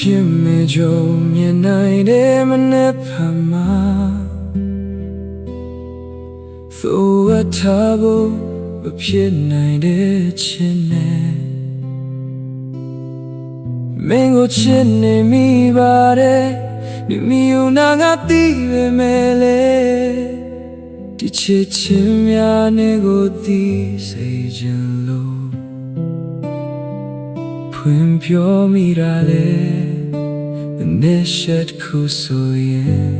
ဖြစ်မေကြုံမြင်နိုင်တဲ့မနေ့ဖန်မှာသို့ဝတ်ထားဖို့မဖြစ်နိုင်တဲ့ချင်နဲ့မင်းကိုချစ်နေမိပါတယ်ဒီမီယူနာငါသိပေမဲ့လေဒီချစ်ချင်းများနဲ့ကိုသိစေချင်လို့ဖွင့်ပြောမိတာလေနေရှက်ခုဆိုရင်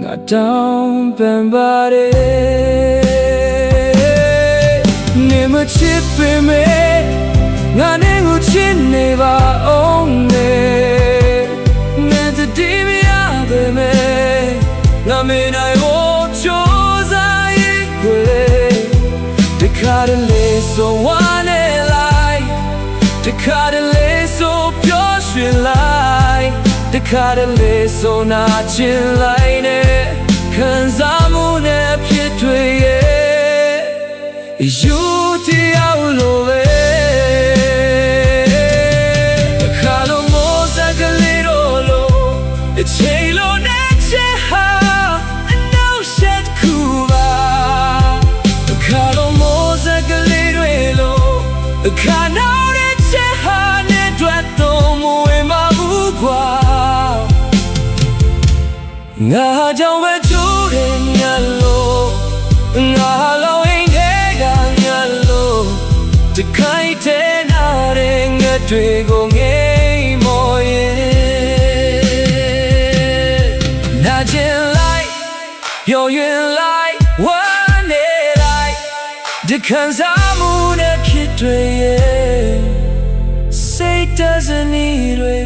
ငါတောင်းပန်ပါတယ်နေမချစ်ပေမဲ့ငါနဲ့ကိုချစ်နေပါအောင်လေနေတည်မရပေမဲ့ငါမနိုင်ဖို့ကြိုးစားရင်ကိုလေတခါတလေဆိုဝမ်းနေလိုက်တခါတလေဆိုပျော်ရွှင်လိုက်တခါတလေဆိုနာကျင်လိုက်နဲ့ခံစားမှုနဲ့ဖြစ်တွေရဲ့ယူတရားလို့ပဲအခါလုံးမိုးစကလေးတို့လို့အချိန်လုံးနဲ့ချေဟာအနောက်ရှက်ကူပါအခါလုံးမိုးစကလေးတွေလို့အခါနောက်နဲ့ချေဟာနဲ့တွေ့တော့မဝင်ပါဘူးကွာငါကြောင့်ပဲကျိုးတယ်ငါလို့ငါလုံးအိမ်ထဲကငါလို့တခိုင်တဲ့နာတဲ့ငါတွေကိုငိမ်မော်ရဲ့နာကျင်လိုက်ပျော်ရွှင်လိုက်ဝမ်းနေလိုက်ဒီခံစားမှုနဲ့ဖြစ်တွေရဲ့စိတ်တစနီတွေ